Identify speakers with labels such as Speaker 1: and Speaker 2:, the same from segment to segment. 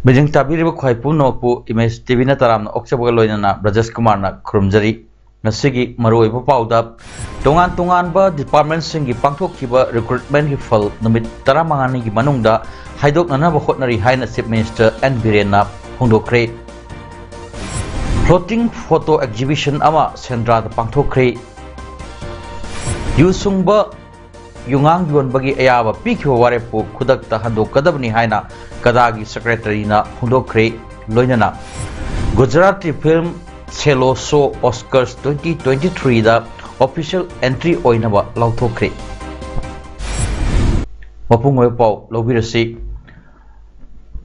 Speaker 1: Bijing tabiri bu khaipu nopu image TV na taram na okchabaga loinana Rajesh Kumar na khurumjari nasigi maroi bu pauda tongan ba department singi pangthok kiba recruitment gi fal numit taramangani gi manungda haidok nana ba khotnari haina chief minister N Biren na hongdokre floating photo exhibition ama sendra da pangthokre yusungba yungang yon bagi ayaba pikho ware pu khudak ta handok kadabni haina Kadagi Secretary na Hundokre Loinana Gujarati film Cello Show Oscars 2023 da official entry oinaba lauthokre Mapungoi Pao Lobirasi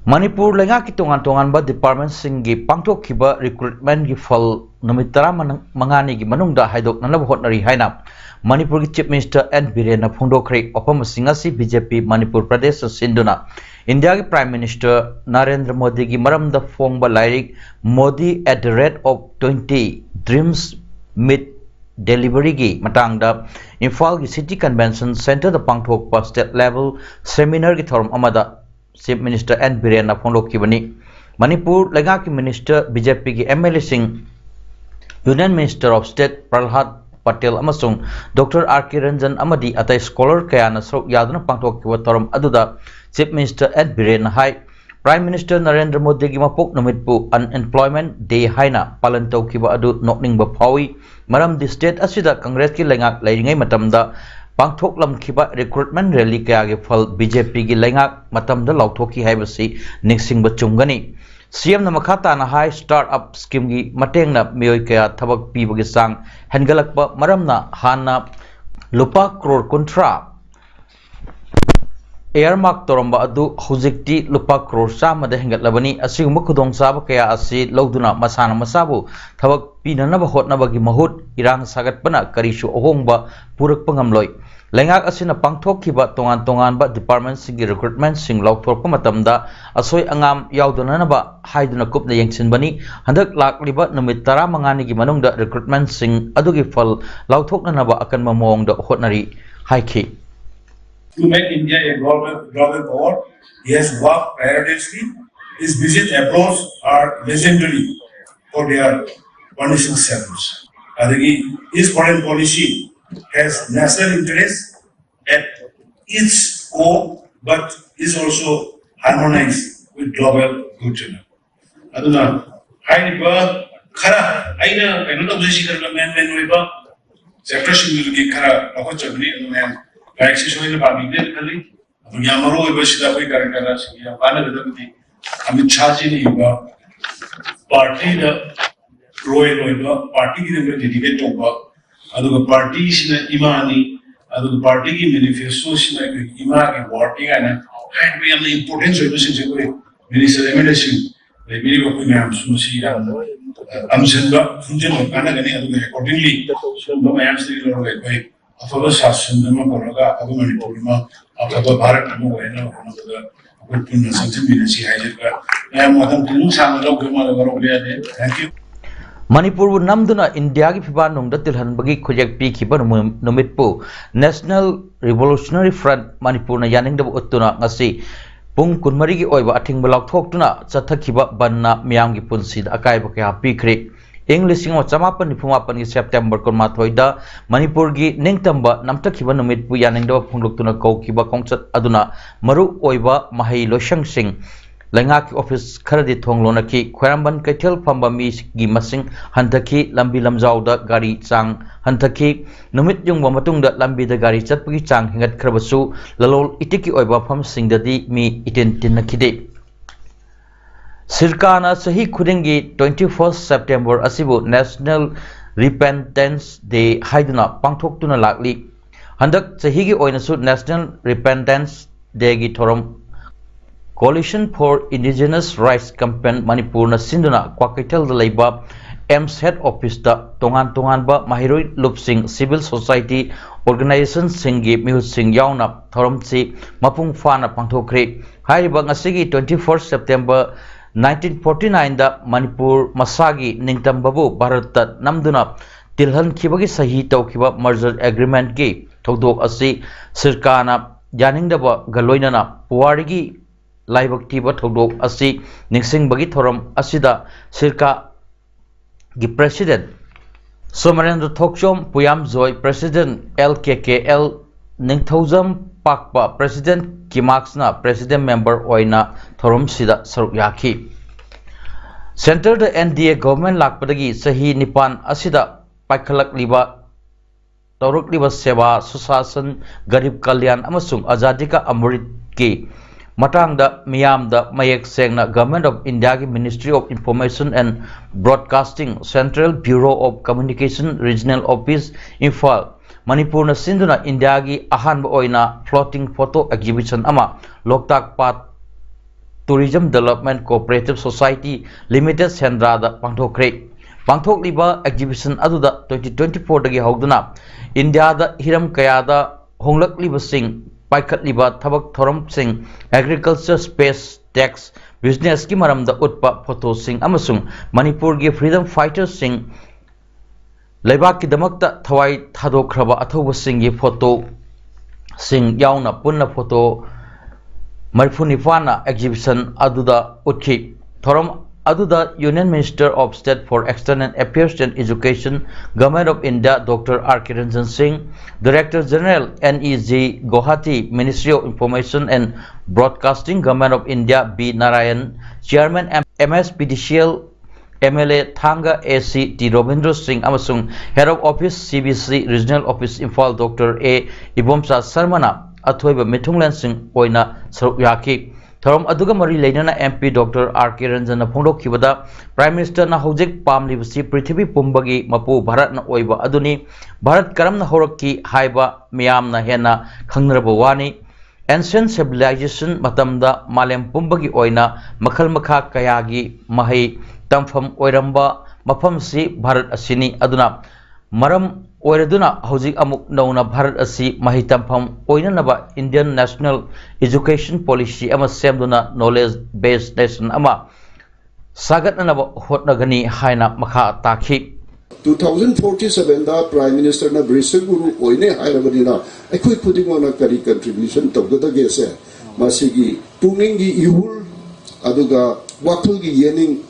Speaker 1: Manipur lenga ki tongan ba department singi pangthokhiba recruitment gi fal namitara mangani gi manungda haidok nanab hotnari haina Manipur ki chief minister N Biren na phungdokre opam singasi BJP Manipur Pradesh sinduna India ki Prime Minister Narendra Modi ki maram da phongba lairik Modi at the rate of 20 dreams meet delivery gi matang da Imphal ki City Convention Center da pangthok pa state level seminar ki thorum amada Chief Minister N Biren na phonglok ki bani Manipur lenga ki Minister BJP ki MLA Singh Union Minister of State Prahlad Patel amasung Dr. R.K. Ranjan amadi atai scholar kaya na srok yaduna pangthok ki thorum aduda Chief Minister N Biren hai Prime Minister Narendra Modi gi mapok namitpu unemployment day haina palan tawkiba adu nokning ba phawi maram di state asida Congress ki lengak lairingai matamda pangthok lamkhiba recruitment rally kaya gi phal BJP gi lengak matamda lauthoki haibasi ningsing ba chumgani CM na makata na hai startup scheme gi mateng na mioi kaya thabak pi bagi sang hengalakpa maram na hana lupa crore kontra Airmark toromba adu hujikti lupa crore sama de hengat labani asigum khudong saba kaya asi lauduna masana masabu thabak pinanaba hotnaba gi mahut irang sagat pana karishu ohongba purak pangamloi lengak asina pangthokhiba tongan ba department singi recruitment sing lauthorpa matamda asoi angam yauduna ba haiduna kupna yengsinbani handak lakliba numit 15 gi manungda recruitment sing adugi fal lauthokna ba akan mamongda hotnari haiki
Speaker 2: To make India a global power, he has worked tirelessly. His visit abroad are legendary for their punishing service. His foreign policy has national interest at its core, but is also harmonized with global good. Aduna, high river, Kara, Aina, I don't know the secret of man, sector will get Kara, a hot man. Accessory public kali Yamaro Bashida Karakaras, Yapana, I'm charging Iba party the Royal party dedicated over other parties in Imani, other party manifestos like Imani, voting and we have the importance of the Minister Emination, the video of Susi, Amsenda, Funjan, Panagani, accordingly, no I am still like Afaba Sasson, the Makoraga, Abu Manipurima, Afaba Barak, and the Puna Santimini, I am Madame Tilusam, thank you.
Speaker 1: Manipur would namduna India ki phibanung da tilhan bagi khojak pi khiba numitpu National Revolutionary Front Manipur na yaning da uttuna ngasi pung kunmari gi oiba athing balak thoktuna chathakhiba banna miyam gi punsi da akai ba kya pikre English ngo chamapan ni phumapan gi September konma thoida Manipur gi ningtamba namtakhiba numitpu yaning da phungluktuna kaukiba kongchat aduna maru oiba mahai losang sing Lenga ki office kharadi thonglona ki khwaramban kaithel phamba mi gi masing hanthaki lambi lamjau da gari chang hanthaki numit jungba matung da lambi da gari chatpagi chang hingat khrabasu lalol itiki oiba pham singdadi mi iten tinnakhide Sirkana sahi khudingi 21st September asibu National Repentance Day haiduna pangthoktuna lakli handak sahi gi oinasu National Repentance Day gi thorom Coalition for Indigenous Rights Campaign Manipurna Sinduna Kwakaitel the Labor AIMS Head Office da Tongan Tonganba Mahiroi Lupsing Civil Society Organization Singi Mihut Sing Yauna Thoromsi Mapung Fana Pangthokre Hairiba ngasigi 21st September 1949 da Manipur Masagi Ningtambabu Bharat Namduna Tilhan Kibagi Sahi Taukiba Merger Agreement ki Thodok Asi Sirkana Janingdaba Galoinana Puarigi Laibak Tiba Thodok Asi Ningsing Bagi Thoram Asida Sirka gi President Somarendra Thokchom Puyam Joy President LKKL Ningthozam Pakpa President Kimaksna President Member Oina Thorom Sida Saruk Yaki Center the NDA government Lakpadagi Sahi Nipan Asida Paikhalak Liba Toruk Liba Seva Susasan Garib Kalyan Amasung Azadika Amurit Ki Matangda Miyamda Mayek Sengna Government of India ki Ministry of Information and Broadcasting Central Bureau of Communication Regional Office Imphal Manipurna Sinduna India ki Ahanba Oina Floating Photo Exhibition Ama Loktak Pat Tourism Development Cooperative Society Limited Sendrada Pangthokre Pangthok Liba Exhibition Aduda 2024 dagi Hauduna India da Hiram Kayada Honglak Liba Sing Paikat Liba Thabak Thoram Sing Agriculture Space Tax Business ki maramda utpa photo sing amasung Manipur gi Freedom Fighters sing Laibak ki damakta thawai thadokhraba athoba sing gi photo sing yauna punna photo Marfunifana exhibition aduda utkhi Thoram Aduda Union Minister of State for External Affairs and Education Government of India Dr. R. Kiranjan Singh Director General NEG Guwahati Ministry of Information and Broadcasting Government of India B. Narayan Chairman MSPDCL MLA Thanga AC T. Robindra Singh Amasung Head of Office CBC Regional Office Imphal Dr. A. Ibomsa Sarmana Athoiba Mithunglan Singh Oina Saruk Yaki Thorom Aduga Mari Lainana MP Dr. R. Kiranjan Phongdok Kibada Prime Minister na Hojik Pamlibasi Prithvi Pumbagi Mapu Bharat na Oiba Aduni Bharat Karam na Horaki Haiba Miyam na Hena Khangraba Wani Ancient Civilization Matamda Malem Pumbagi Oina Makhal Makha Kayagi Mahai Tampham Oiramba Mafamsi Bharat Asini Aduna Maram Oiraduna Hojik Amuk Nauna Bharat Asi Mahi Tampham Oinanaba Indian National Education Policy Ama Semduna Knowledge Based Nation Ama Sagat Nanaba Hotnagani Haina Makha Taki
Speaker 3: 2047 da Prime Minister na Brisa Guru Oine Hairabadina Ekoi Pudimona Kari contribution Togada Gese Masigi Tuningi Ihul Aduga Wakulgi Yening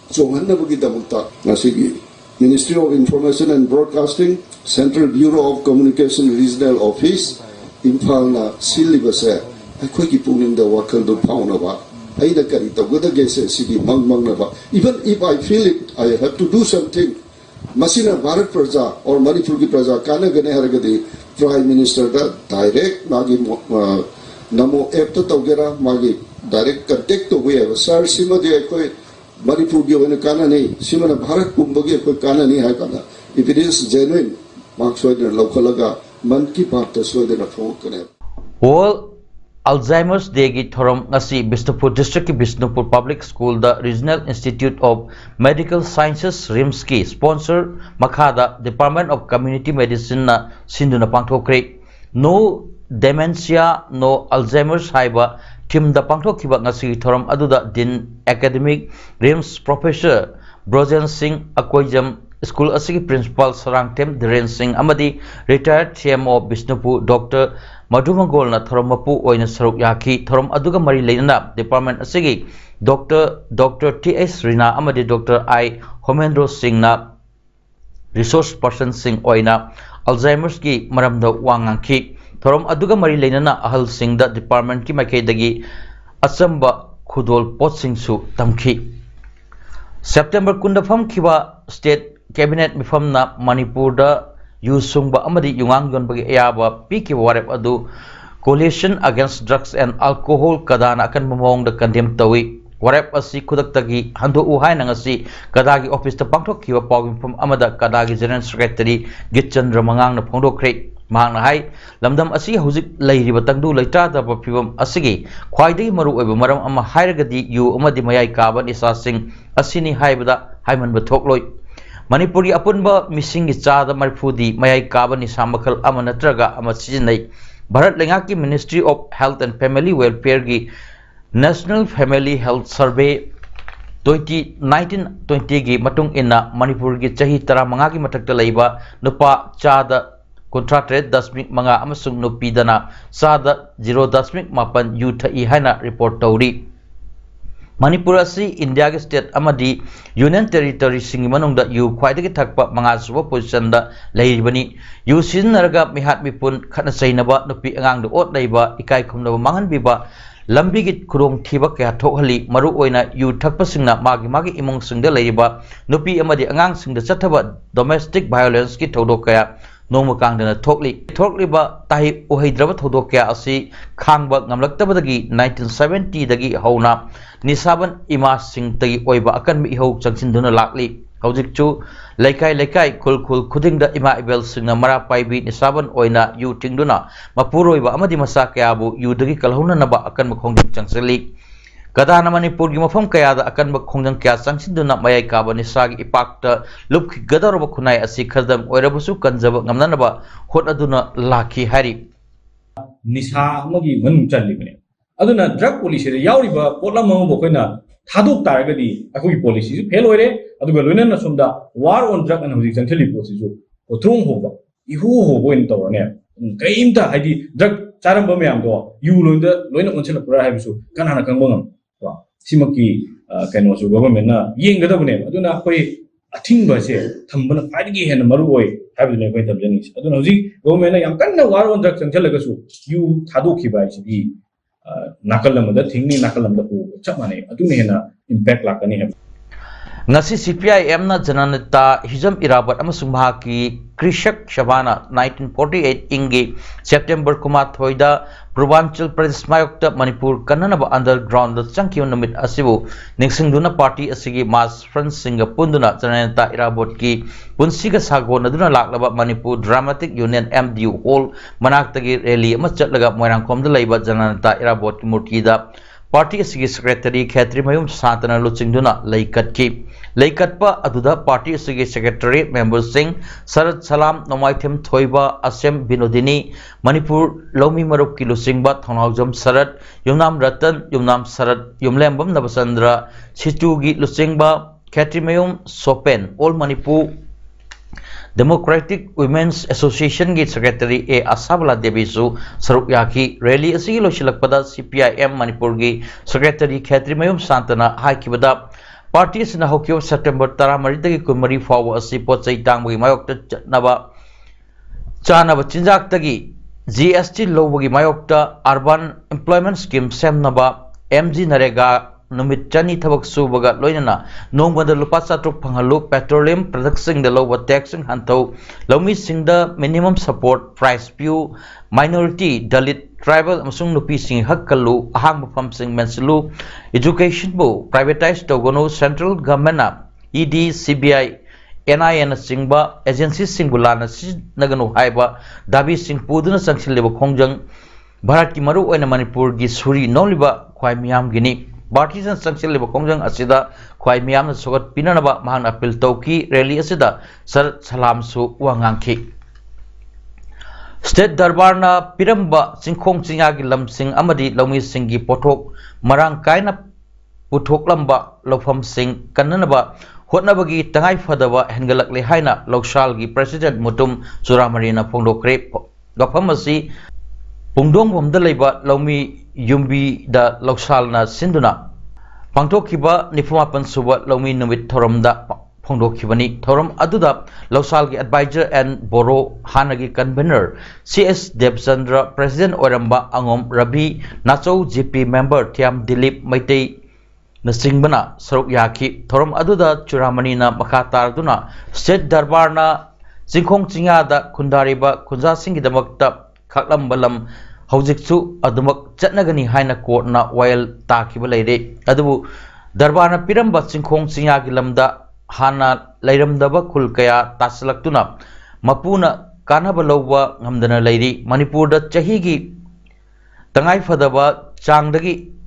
Speaker 3: Sonhanabagi Damuta Masigi Ministry of Information and Broadcasting Central Bureau of Communication Regional Office Imphal na Silibase Ekoi ki Puning da Wakal do Paunaba Aida Kari Togada Gese Sigi Mang Mangnaba Even if I feel it I have to do something Masina Bharat Praja or Manipur ki Praja Kana Gane Haragadi Prime Minister da direct Magi Namo app to Togera Magi direct contact to we Sir Sima de Ekoi Manipur ki Wana Kana Ni Simana Bharat Kumbagi Ekoi Kana Ni Hakana if it is genuine Maxwell Lokalaga Man ki Bharat Sweden Phone
Speaker 1: All Alzheimer's Day gi Thorom ngasi Bishnupur District ki Bishnupur Public School the Regional Institute of Medical Sciences RIMS ki sponsor Makhada Department of Community Medicine na Sinduna Pangthokre No Dementia No Alzheimer's haiba Tim da Pangthokhiba ngasi Thorom aduda Din Academic RIMS Professor Brojan Singh Akoijam School asigi Principal Sarangtem Dhiren Singh amadi Retired CMO Bishnupur Dr. Madhumangol na Thorom Mapu Oina Saruk Yaki Thorom Aduga Mari Lainana Department Asigi Dr. T.S. Rina Amadi Dr. I. Homendro Singh na Resource Person Singh Oina Alzheimer's ki Maramda Wangangki Thorom Aduga Mari Lainana Ahal Singh da Department ki Makaidagi Asamba Khudol Pot Singh Su Tamki September Kundafam Kiba State Cabinet Mifam na Manipur da Yusungba Amadi Yungang Yonbagi Ayaba Piki Warep Adu Coalition Against Drugs and Alcohol Kadana akan mamong da condemn tawi Warep asi Kudaktagi Hando Uhay Nangasi Kadagi Office ta Pangthok Kiwa Pawim from Amada Kadagi General Secretary Gitchandra Mangang na Phongdokre ꯃꯍꯥꯛꯅ ꯍꯥꯏ ꯂꯝꯗꯝ ꯑꯁꯤ ꯍꯧꯖꯤꯛ ꯂꯩꯔꯤꯕ ꯇꯪꯗꯨ ꯂꯩꯇꯥꯗꯕ ꯐꯤꯚꯝ ꯑꯁꯤꯒꯤ ꯈ꯭ꯋꯥꯏꯗꯒꯤ ꯃꯔꯨꯑꯣꯏꯕ ꯃꯔꯝ ꯑꯃ ꯍꯥꯏꯔꯒꯗꯤ ꯌꯨ ꯑꯃꯗꯤ ꯃꯌꯥꯏ ꯀꯥꯕ ꯅꯤꯁꯥꯁꯤꯡ ꯑꯁꯤꯅꯤ ꯍꯥꯏꯕꯗ ꯍꯥꯏꯃꯟꯕ ꯊꯣꯛꯂꯣꯏ ꯃꯅꯤꯄꯨꯔꯒꯤ ꯑꯄꯨꯟꯕ ꯃꯤꯁꯤꯡꯒꯤ ꯆꯥꯗ 30ꯗꯤ ꯃꯌꯥꯏ ꯀꯥꯕ ꯅꯤꯁꯥ ꯃꯈꯜ ꯑꯃ ꯅꯠꯇ꯭ꯔꯒ ꯑꯃ ꯁꯤꯖꯤꯟꯅꯩ ꯚꯥꯔꯠ ꯂꯩꯉꯥꯛꯀꯤ ministry of health and family ꯋꯦꯜꯐꯤꯌꯔꯒꯤ ꯅꯦꯁꯅꯦꯜ ꯐꯦꯃꯤꯂꯤ ꯍꯦꯜꯊ ꯁꯔꯚꯦ 2019-20ꯒꯤ ꯃꯇꯨꯡ ꯏꯟꯅ ꯃꯅꯤꯄꯨꯔꯒꯤ ꯆꯍꯤ 15ꯒꯤ ꯃꯊꯛꯇ ꯂꯩꯕ ꯅꯨꯄꯥ ꯆꯥꯗ 38.5 ꯑꯃꯁꯨꯡ ꯅꯨꯄꯤꯗꯅ ꯆꯥꯗ 0.8 ꯌꯨ ꯊꯛꯏ ꯍꯥꯏꯅ ꯔꯤꯄꯣꯔꯠ ꯇꯧꯔꯤ ꯃꯅꯤꯄꯨꯔ ꯑꯁꯤ ꯏꯟꯗꯤꯌꯥꯒꯤ ꯁ꯭ꯇꯦꯠ ꯑꯃꯗꯤ ꯌꯨꯅꯤꯌꯟ ꯇꯦꯔꯤꯇꯣꯔꯤꯁꯤꯡꯒꯤ ꯃꯅꯨꯡꯗ ꯌꯨ ꯈ꯭ꯋꯥꯏꯗꯒꯤ ꯊꯛꯄ 5ꯁꯨꯕ ꯄꯣꯖꯤꯁꯟꯗ ꯂꯩꯔꯤꯕꯅꯤ ꯌꯨ ꯁꯤꯖꯤꯟꯅꯔꯒ ꯃꯤꯍꯥꯠ ꯃꯤꯄꯨꯟ ꯈꯠꯅ ꯆꯩꯅꯕ ꯅꯨꯄꯤ ꯑꯉꯥꯡꯗ ꯑꯣꯠ ꯂꯩꯕ ꯏꯀꯥꯏ ꯈꯨꯝꯅꯕ ꯃꯥꯡꯍꯟꯕꯤꯕ ꯂꯝꯕꯤꯒꯤ ꯈꯨꯗꯣꯡꯊꯤꯕ ꯀꯌꯥ ꯊꯣꯛꯍꯜꯂꯤ ꯃꯔꯨꯑꯣꯏꯅ ꯌꯨ ꯊꯛꯄꯁꯤꯡꯅ ꯃꯥꯒꯤ ꯏꯃꯨꯡꯁꯤꯡꯗ ꯂꯩꯔꯤꯕ ꯅꯨꯄꯤ ꯑꯃꯗꯤ ꯑꯉꯥꯡꯁꯤꯡꯗ ꯆꯠꯊꯕ ꯗꯣꯃꯦꯁꯇꯤꯛ ꯚꯥꯏꯑꯣꯂꯦꯟꯁꯀꯤ ꯊꯧꯗꯣꯛ ꯀꯌꯥ ꯅꯣꯡꯃ ꯀꯥꯡꯗꯅ ꯊꯣꯛꯂꯤꯕ ꯇꯥꯍꯩ ꯎꯍꯩꯗ꯭ꯔꯕ ꯊꯧꯗꯣꯛ ꯀꯌꯥ ꯑꯁꯤ ꯈꯥꯡꯕ ꯉꯝꯂꯛꯇꯕꯗꯒꯤ 1970ꯗꯒꯤ ꯍꯧꯅ ꯅꯤꯁꯥꯕꯟ ꯏꯃꯥꯁꯤꯡꯇꯒꯤ ꯑꯣꯏꯕ ꯑꯀꯟꯕ ꯏꯍꯧ ꯆꯪꯁꯤꯟꯗꯨꯅ ꯂꯥꯛꯂꯤ ꯍꯧꯖꯤꯛꯁꯨ ꯂꯩꯀꯥꯏ ꯈꯨꯜ ꯈꯨꯗꯤꯡꯗ ꯏꯃꯥ ꯏꯕꯦꯜꯁꯤꯡꯅ ꯃꯔꯥ ꯄꯥꯏꯕꯤ ꯅꯤꯁꯥꯕꯟ ꯑꯣꯏꯅ ꯌꯨ ꯊꯤꯡꯗꯨꯅ ꯃꯄꯨꯔꯣꯏꯕ ꯑꯃꯗꯤ ꯃꯆꯥ ꯀꯌꯥꯕꯨ ꯌꯨꯗꯒꯤ ꯀꯜꯍꯧꯅꯅꯕ ꯑꯀꯟꯕ ꯈꯣꯡꯖꯪ ꯆꯪꯁꯤꯜꯂꯤ ꯀꯗꯥꯅ ꯃꯅꯤꯄꯨꯔꯒꯤ ꯃꯐꯝ ꯀꯌꯥꯗ ꯑꯀꯟꯕ ꯈꯣꯡꯖꯪ ꯀꯌꯥ ꯆꯪꯁꯤꯟꯗꯨꯅ ꯃꯌꯥꯏ ꯀꯥꯕ ꯅꯤꯁꯥꯒꯤ ꯏꯄꯥꯛꯇ ꯂꯨꯞꯈꯤꯒꯗꯧꯔꯕ ꯈꯨꯟꯅꯥꯏ ꯑꯁꯤ ꯈꯔꯗꯪ ꯑꯣꯏꯔꯕꯁꯨ ꯀꯟꯖꯕ ꯉꯝꯅꯅꯕ ꯍꯣꯠꯅꯗꯨꯅ ꯂꯥꯛꯈꯤ ꯍꯥꯏꯔꯤ
Speaker 4: ꯅꯤꯁꯥ ꯑꯃꯒꯤ ꯃꯅꯨꯡ ꯆꯜꯂꯤꯕꯅꯤ ꯑꯗꯨꯅ ꯗ꯭ꯔꯒ ꯄꯣꯂꯤꯁꯤꯗ ꯌꯥꯎꯔꯤꯕ ꯄꯣꯠꯂꯝ ꯑꯃꯕꯨ ꯑꯩꯈꯣꯏꯅ ꯊꯥꯗꯣꯛ ꯇꯥꯔꯒꯗꯤ ꯑꯩꯈꯣꯏꯒꯤ ꯄꯣꯂꯤꯁꯤꯁꯨ ꯐꯦꯜ ꯑꯣꯏꯔꯦ ꯑꯗꯨꯒ ꯂꯣꯏꯅꯅ ꯁꯣꯝꯗ ꯋꯥꯔ ꯑꯣꯟ ꯗ꯭ꯔꯒ ꯑꯅ ꯍꯧꯖꯤꯛ ꯆꯪꯁꯤꯜꯂꯤꯕ ꯄꯣꯠꯁꯤꯁꯨ ꯊꯣꯡ ꯍꯣꯕ ꯏꯍꯣ ꯍꯣꯕ ꯑꯣꯏꯅ ꯇꯧꯔꯅꯦ ꯀꯔꯤꯝꯇ ꯍꯥꯏꯗꯤ ꯗ꯭ꯔꯒ ꯆꯥꯔꯝꯕ ꯃꯌꯥꯝꯗꯣ ꯌꯨ ꯂꯣꯏꯅ ꯑꯣꯟꯁꯤꯜꯂꯛꯄ꯭ꯔꯥ ꯍꯥꯏꯕꯁꯨ ꯀꯅꯥꯅ ꯈꯪꯕ ꯉꯝꯕ ꯁꯤꯃꯛꯀꯤ ꯀꯩꯅꯣꯁꯨ ꯒꯣꯚꯔꯟꯃꯦꯟꯠꯅ ꯌꯦꯡꯒꯗꯕꯅꯦꯕ ꯑꯗꯨꯅ ꯑꯩꯈꯣꯏ ꯑꯊꯤꯡꯕꯁꯦ ꯊꯝꯕꯅ ꯈ꯭ꯋꯥꯏꯗꯒꯤ ꯍꯦꯟꯅ ꯃꯔꯨ ꯑꯣꯏ ꯍꯥꯏꯕꯗꯨꯅꯦ ꯑꯩꯈꯣꯏꯅ ꯊꯝꯖꯅꯤꯡꯉꯤꯁꯦ ꯑꯗꯨꯅ ꯍꯧꯖꯤꯛ ꯒꯣꯚꯔꯟꯃꯦꯟꯠꯅ ꯌꯥꯝ ꯀꯟꯅ ꯋꯥꯔ ꯑꯣꯟ ꯗ꯭ꯔꯒ ꯆꯪꯁꯤꯜꯂꯒꯁꯨ ꯌꯨ ꯊꯥꯗꯣꯛꯈꯤꯕ ꯍꯥꯏꯁꯤꯗꯤ ꯅꯥꯀꯜ ꯑꯃꯗ ꯊꯤꯡꯅꯤ ꯅꯥꯀꯜ ꯑꯃꯗ ꯄꯨꯕ ꯆꯞ ꯃꯥꯟꯅꯩ ꯑꯗꯨꯅ ꯍꯦꯟꯅ ꯏꯝꯄꯦꯛ ꯂꯥꯛꯀꯅꯤ ꯍꯥꯏꯕ
Speaker 1: ngasi CPIM na Jananita Hizam Irabat amasung mahaki Krishak Shabana 1948 ingi September Kumathoida Purvanchal Pradesh Mayokta Manipur Kananaba underground the Changkyo Namit Asibu Nixingduna Party Asigi Mas Friends Singa Punduna Jananita Irabot ki Punsiga Sago Naduna Laklaba Manipur Dramatic Union MDU Hall Manaktagi Rally Amachatlaga Moirangkom the Laiba Jananita Irabot Murtida Party asigi secretary Khetri Mayum Santana Luchingduna Laikatki Laikatpa Aduda Party asigi secretary members Singh Sarat Salam Nomaithem Thoiba Asem Binodini Manipur Lomi Marup Ki Lusingba Thonhaujam Sarat Yumnam Ratan Yumnam Sarat Yumlembam Nabasandra Situgi Lusingba Khetri Mayum Sopen All Manipur Democratic Women's Association gi Secretary A. Asabala Devisu Saruk Yaki Rally asigi loshilakpada CPIM Manipur gi Secretary Khetri Mayum Santana haikibada Party sina hokyo September 13 dagi 13 fawa asi pochai tangbi mayokta chanaba chinjak tagi GST lobagi mayokta Urban Employment Scheme semnaba MG Narega Numit Chani Thabak Subaga Loinana Nongwanda Lupa Satruk Panghalu Petroleum Products Sing the Lower Taxing Hanto Lomi Sing the Minimum Support Price Pew Minority Dalit Tribal Amasung Nupi Sing Hakkalu Ahang Mafam Sing Mensilu Education Bu Privatized Togono Central Government ED CBI NIN Singba Agency Singulana Nagano Haiba Dabi Sing Puduna Sanction Liba Kongjang Bharat ki maru oina Manipur gi Suri Noliba Khwai Miyam Gini Partisan Sanction Liba Kongjang Asida Khwai Miyam na Sogat Pinanaba Mahang Appeal Tauki Rally Asida Sar Salam Su Wangangki State Darbar na Piramba Singkhong Singyagi Lamsing Amadi Lomi Singgi Pothok Marang Kaina Puthok Lamba Lofam Sing Kananaba Hotnabagi Tangai Fadaba Hengalakli Haina Lokshal gi President Mutum Suramarina Pongdokre Gapamasi Pungdong Wamda Laiba Lomi Yumbi da Loksal na Sinduna Pangtokiba Nifumapan Suba Lomi Numit Thoramda Pongdokibani Thoram Aduda Loksal gi Advisor and Boro Hanagi Convener CS Devchandra President Oramba Angom Rabi Nacho GP Member Thiam Dilip Maitei Nasingbana Saruk Yaki Thoram Aduda Churamani na Makatar Duna State Darbar na Singkhong Chinga da Kundariba Kunja Singi Damakta Kaklam Balam Hojiksu Adumak Chatnagani Haina Court na Wail Takiba Lady Adu Darbana Piramba Singkhong Singyagi Lamda Hana Lairamdaba Kulkaya Taslaktuna Mapuna कानब लौबा ngamdana leiri Manipur da chahi gi tangai fadaba changdagi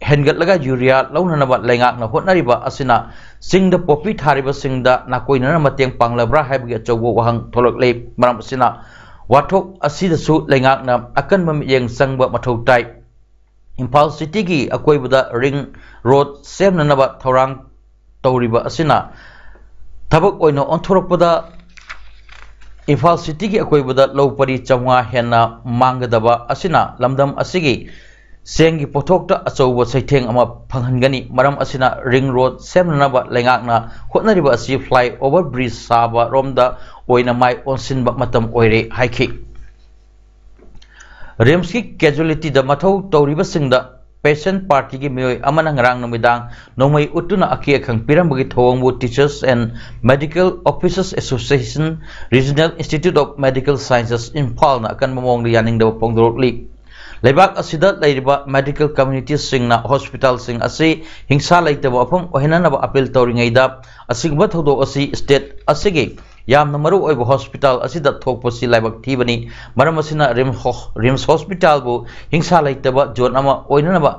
Speaker 1: hengatlaga urea launanaba lengakna hotnariba asina singda popi thariba singda nakoinana mateng panglabra haibgi achawbo wahang tholoklei maram asina wathok asidasu lengakna akan mamiyeng sangba mathautai Imphal City gi akoibada ring road semnanaba thorang tawriba asina thabak oina onthorokpada Imphal City gi akoibada lopari chamwa henna manggadaba asina lamdam asigi sengi pothokta achauba saitheng ama phanghangani maram asina ring road semnanaba lengakna hotnariba asi fly over bridge saba romda oina mai onsinba matam oire haiki Rims ki casualty da mathau tawriba singda patient party gi mioi amana ngrang numidang nomai utuna akia khang pirambagi thawangbu Teachers and Medical Officers Association Regional Institute of Medical Sciences Imphal na kan mamong yaning da pongdorokli Lebak asida lairiba medical community singna hospital sing asi hingsa laitaba afam ohenana ba appeal tawringaida asigba thodo asi state asigi yamna maru oiba hospital asida thokpasi laibak thibani maram asina rims hospital bu hingsa laitaba jon ama oinana ba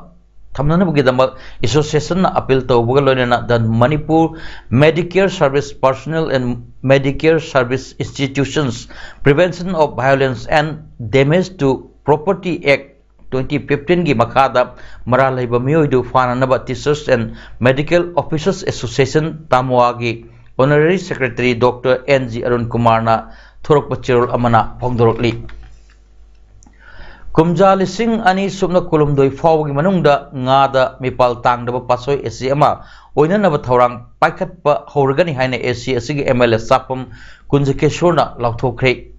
Speaker 1: thamnana bugi damba association na appeal tawbuga loinana the Manipur Medicare Service Personnel and Medicare Service Institutions Prevention of Violence and Damage to Property Act 2015 gi makada maralaiba mioidu fananaba Teachers and Medical Officers Association Tamwagi Honorary Secretary Dr. N.G. Arun Kumar na thorokpa chirol amana phongdorokli kumja lising ani subna kulumdoi fawgi manungda ngada mipal tangdaba pasoi esi ama oinanaba thorang paikhatpa horgani haina esi asigi MLA sapam kunjikeshorna lauthokre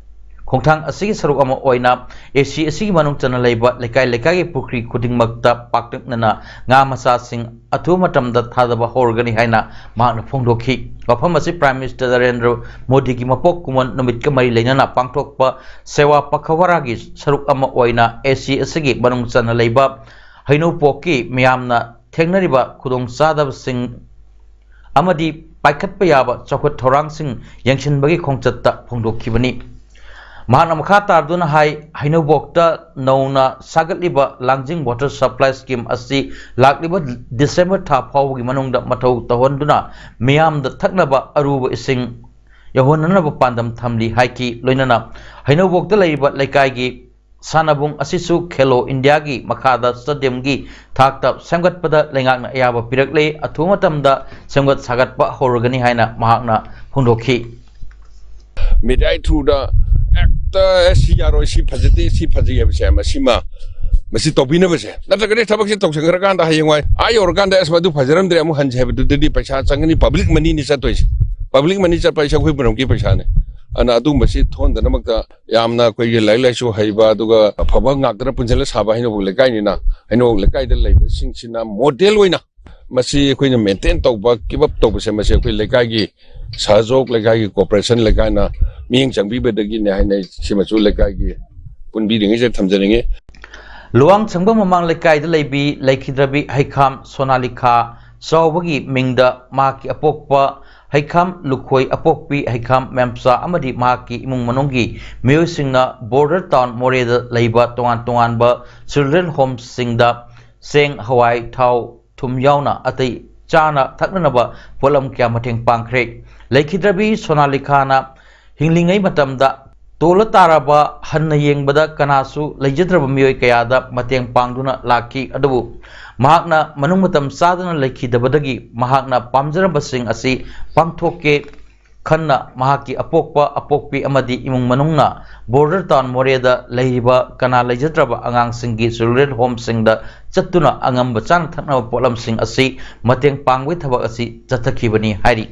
Speaker 1: Khongthang asigi saruk ama oina AC asigi manung chana leiba lekai lekai pukri khudingmakta paktaknana nga masa sing athu matamda thadaba horgani haina mahna phongdokhi wafam asi Prime Minister Narendra Modi gi mapok kumon numit kamari leinana pangthokpa sewa pakhawara gi saruk ama oina AC asigi manung chana leiba haino poki miyamna thengnariba khudong sadab sing amadi paikhatpa yaba chawkhat thorang sing yangshinbagi khongchatta phongdokhibani Mahana Makhata Arduna Hai Hainobokta Nauna Sagatliba Langjing Water Supply Scheme Asi Lakliba December Tha Phawgi Manungda Mathau Tahonduna Miyam da Thaknaba Aruba Ising Yahonanaba Pandam Thamli Haiki Loinana Hainobokta Laiba Laikai Sanabung Asisu Khelo India gi Makhada Stadium gi Thakta Samgatpada Lengakna Ayaba Pirakle Athumatamda Samgat Sagatpa Horogani Haina Mahakna Phundokhi
Speaker 5: Midai Thuda actor CRO si phajati si phaji abse masima masi tobina base natragane thabak si toksangra kan da hayengwai ayor kan da asmadu phajaram dre amu hanje habidu di paisa changani public money ni satoi public money cha paisa khoi buram ki paisa ne ana adu masi thon da namakta yamna koi ge lai lai shu haiba aduga phaba ngakdra punjala saba hino bole kai ni na hino le kai da lai sing sina model oina masi koi na maintain tawba kibap tawba se masi koi le kai gi sajok le kai gi cooperation le kai na Ming Changbi Bedagi Nahai Shimachu Lekagi Punbi Ringi Tamjaringi
Speaker 1: Luang Changba Mamang Lekai the Lebi Lekidrabi Haikam Sonalika Sawagi Mingda Maki Apokpa Haikam Lukoi Apokpi Haikam Memsa Amadi Maki Imung Manungi Musingna Border Town Moreda Leiba Tongan Ba Children Home Singda Seng Hawaii Tau Tum Yauna Ati Chana Taknaba Polam Kiamateng Pankre Lekidrabi Sonalikana Hinglingai matamda tola taraba hanna yengbada kanasu leijadraba mioi kayada mateng pangduna laki adabu mahakna manung matam sadana lekhidabadagi mahakna pamjaraba sing asi pangthokke khanna mahaki apokpi amadi imung manungna border town moreda leiba kana leijadraba angang singgi children home singda chattuna angamba chan thakna polam sing asi mateng pangwi thabak asi chathakibani hairi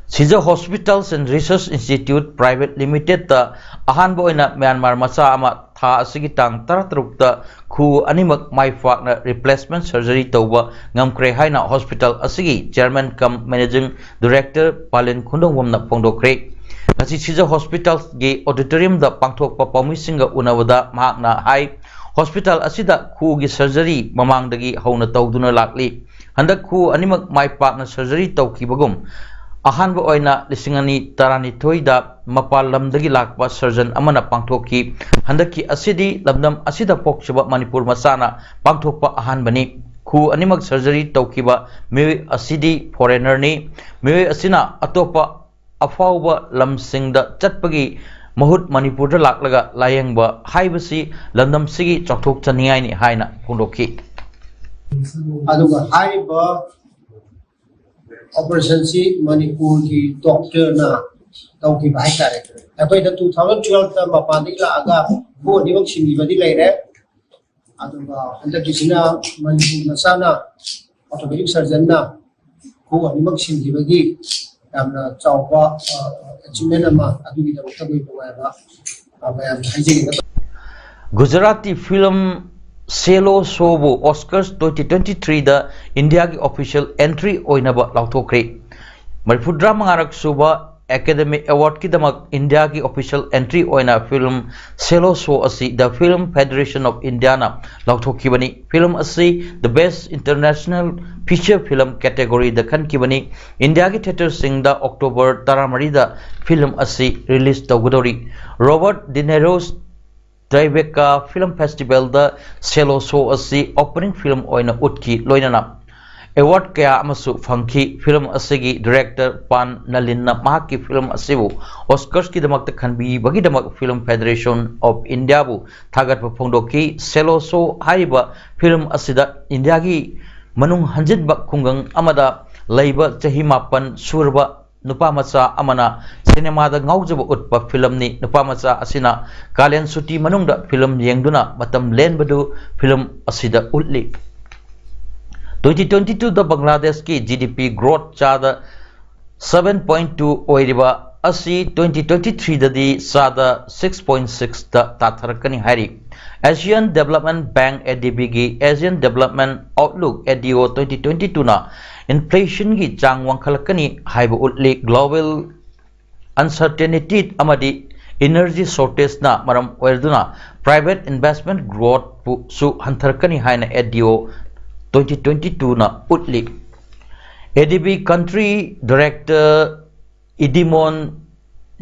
Speaker 1: Sija Hospitals and Research Institute Private Limited ta ahanba oina Myanmar macha ama tha asigi tang taratrukta khu animak maifakna replacement surgery tawba ngamkre haina hospital asigi chairman cum managing director Palen Khundongwamna phongdokre ngasi Sija Hospitals ge auditorium da pangthokpa pawmisinga unawada mahakna hai hospital asida khu gi surgery mamangdagi hauna tawduna lakli handak khu animak maifakna surgery tawkibagum अहानब ओइना लिसिंगनी तारानिथोइदा मपाल लमदगी लाकपा surgeon अमना पांगथोकी हंदकी असिदी लमदम असिदा पोक्चबा मणिपुर मसाना पांगथोकपा अहानबनी खु अनिमक सर्जरी तौकीबा मिवे असिदी फॉरेनर नि मिवे असिना अतोपा अफाउबा लमसिंगदा चटपगी महूत मणिपुर लाकलगा लायंगबा हाइबसी लमदम सिगी चौथोक चनियाइनि हाइना फोंदोकी
Speaker 6: अदुगा हाइबा ऑपरेशन सी मणिपुर की डॉक्टर ना तौकी भाई तारे अखोई द 2012 ता मपानी लागा वो निवक सिंगिबदी लेरे अदुगा हंदकिसिना मणिपुर नसाना ऑर्थोपेडिक सर्जन ना को निवक सिंगिबदी यामना चावबा अचीवमेंट अमा अदुगी दमता गई बवायबा आबायाम हाइजेगा
Speaker 1: गुजराती फिल्म सेलो सोबो ऑस्कर्स 2023 द इंडिया की ऑफिशियल एंट्री ओइनबा लाउथोक्रे मणिपुर मंगारक सुबा एकेडमी अवार्ड की दमक इंडिया की ऑफिशियल एंट्री ओइना फिल्म सेलो सो असी द फिल्म फेडरेशन ऑफ इंडिया ना लाउथोखिबनी फिल्म असी द best international feature film category द खनकिबनी इंडिया की थिएटर सिंग द अक्टोबर 13 द फिल्म असी रिलीज तौगदोरी Robert De Niro's Tribeca film festival the cello show असी ओपनिंग फिल्म ओइना उटकी लोइनाना अवार्ड क्या अमसु फंकी फिल्म असिगी डायरेक्टर पान नलिन की फिल्म असिबु ऑस्कर्स की दमक खनबी बगी दमक फिल्म फेडरेशन ऑफ इंडिया बु थागत फोंदोकी सेलो सो हाइबा फिल्म असिदा इंडिया की मनुंग हंजिनबा खुंगंग अमदा लैबा चही मापन सुरबा नुपा मचा अमना सिनेमा द गाउजब उतपा फिल्म नि नुपा मचा असिना कालेन सुटी मनुंग द फिल्म येंगदुना मतम लेनबदु फिल्म असिदा उल्ली 2022 द बांग्लादेश की जीडीपी ग्रोथ चाद 7.2 ओइरिबा असी 2023 ददी सादा 6.6 द ताथरकनी हारी एशियन डेवलपमेंट बैंक एडीबी की एशियन डेवलपमेंट आउटलुक एडीओ 2022 ना इन्फ्लेशन की चांग वांखलकनी हाइब उल्ली ग्लोबल अनसर्टेनिटी अमदी एनर्जी शॉर्टेज ना मरम ओइरदुना प्राइवेट इन्वेस्टमेंट ग्रोथ सु हंथरकनी हाइना एडीओ 2022 ना उतली ADB country director Edimon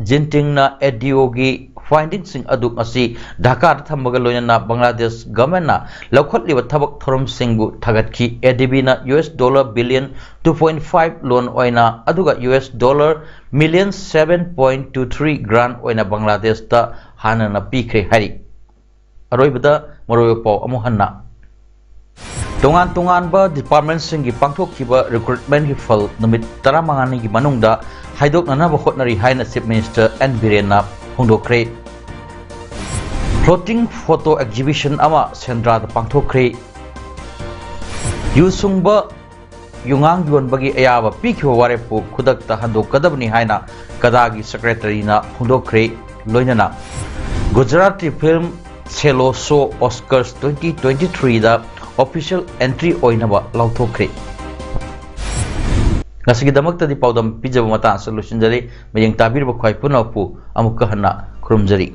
Speaker 1: Ginting ना एडीओ की फाइंडिंग सिंग अदुक असी ढाका थमबग लोयना बांग्लादेश गवर्नमेंट ना लौखटलिब थबक थरम सिंगबु थागतखी एडीबी ना $1 बिलियन 2.5 लोन ओइना अदुगा $1 मिलियन 7.23 ग्रांट ओइना बांग्लादेश ता हानना पीखरे हरि अरोइबदा मरोय पाव अमुहन्ना तोंगान तोंगान बा डिपार्टमेंट सिंगी पांथोखिबा रिक्रूटमेंट की फल नमित 15 की मनुंगदा हाइदोकनना होटनरी हाइना चीफ मिनिस्टर एन बिरेना फोंदोखरे फ्लोटिंग फोटो एग्जिबिशन अमा सेंद्रा द पांथोखरे युसुंगबा युंगांग योनबगी अयाबा पीखिबा वारेपु खुदकता हंदोकदबनी हाइना कदागी सेक्रेटरी ना फोंदोखरे लोइनना Gujarati film Chhello show Oscars 2023 दा ऑफिशियल एंट्री ओइनबा लाउथोखरे ngasigidamakta di paudam pijaba mata solution jari mayeng tabir ba khwai punappu amuk hana khurumjari